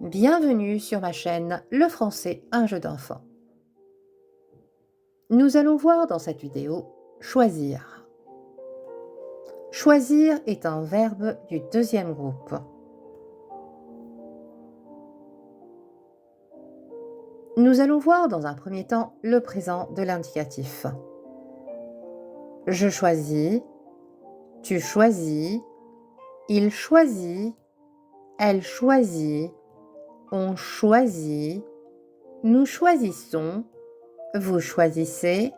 Bienvenue sur ma chaîne Le français, un jeu d'enfant. Nous allons voir dans cette vidéo choisir. Choisir est un verbe du deuxième groupe. Nous allons voir dans un premier temps le présent de l'indicatif. Je choisis, tu choisis, il choisit, elle choisit, on choisit, nous choisissons, vous choisissez,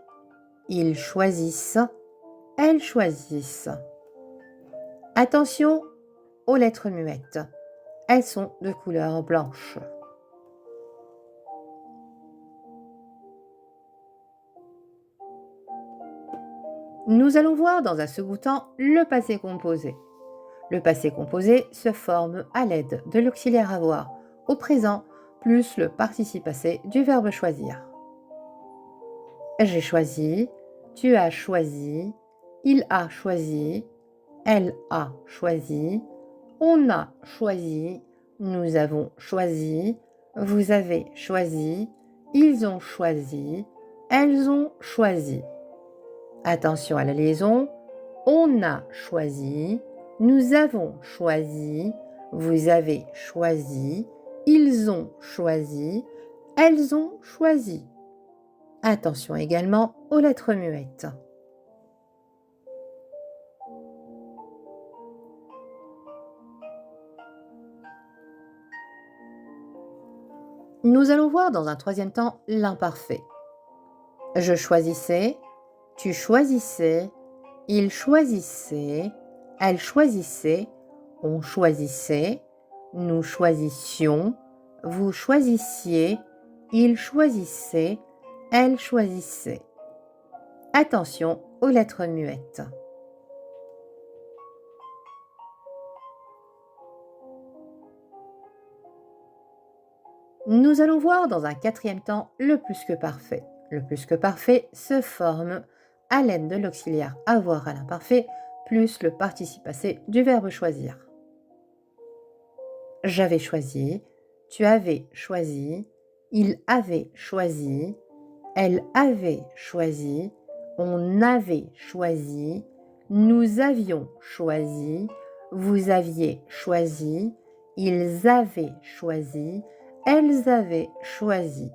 ils choisissent, elles choisissent. Attention aux lettres muettes. Elles sont de couleur blanche. Nous allons voir dans un second temps le passé composé. Le passé composé se forme à l'aide de l'auxiliaire avoir au présent plus le participe passé du verbe choisir. J'ai choisi, tu as choisi, il a choisi, elle a choisi, on a choisi, nous avons choisi, vous avez choisi, ils ont choisi, elles ont choisi. Attention à la liaison, on a choisi, nous avons choisi, vous avez choisi, ils ont choisi, elles ont choisi. Attention également aux lettres muettes. Nous allons voir dans un troisième temps l'imparfait. Je choisissais, tu choisissais, il choisissait, elle choisissait, on choisissait, nous choisissions, vous choisissiez, il choisissait, elle choisissait. Attention aux lettres muettes. Nous allons voir dans un quatrième temps le plus que parfait. Le plus que parfait se forme à l'aide de l'auxiliaire avoir à l'imparfait plus le participe passé du verbe choisir. J'avais choisi, tu avais choisi, il avait choisi, elle avait choisi, on avait choisi, nous avions choisi, vous aviez choisi, ils avaient choisi, elles avaient choisi.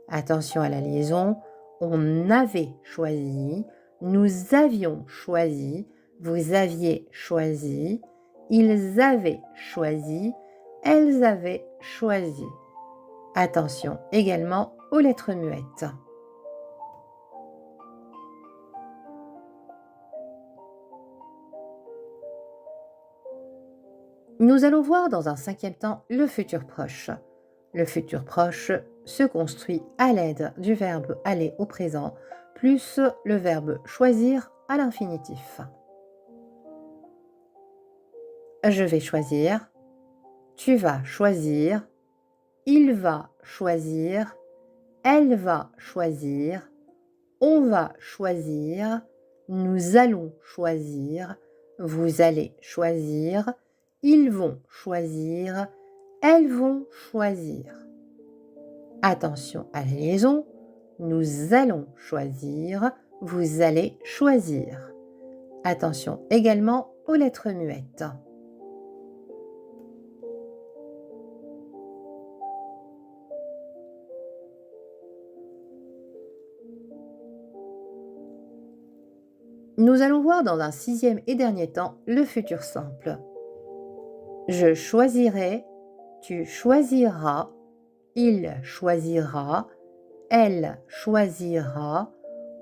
Attention à la liaison, on avait choisi, nous avions choisi, vous aviez choisi, ils avaient choisi, elles avaient choisi. Attention également aux lettres muettes. Nous allons voir dans un cinquième temps le futur proche. Le futur proche se construit à l'aide du verbe aller au présent plus le verbe choisir à l'infinitif. Je vais choisir, tu vas choisir, il va choisir, elle va choisir, on va choisir, nous allons choisir, vous allez choisir, ils vont choisir, elles vont choisir. Attention à la liaison, nous allons choisir, vous allez choisir. Attention également aux lettres muettes. Nous allons voir dans un sixième et dernier temps le futur simple. Je choisirai, tu choisiras, il choisira, elle choisira,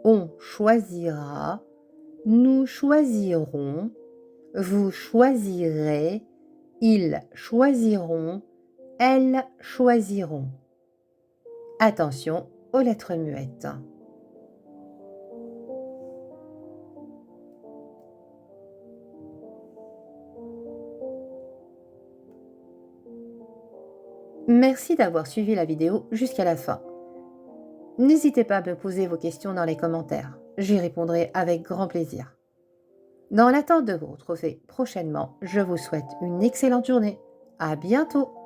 on choisira, nous choisirons, vous choisirez, ils choisiront, elles choisiront. Attention aux lettres muettes. Merci d'avoir suivi la vidéo jusqu'à la fin. N'hésitez pas à me poser vos questions dans les commentaires. J'y répondrai avec grand plaisir. Dans l'attente de vous retrouver prochainement, je vous souhaite une excellente journée. À bientôt!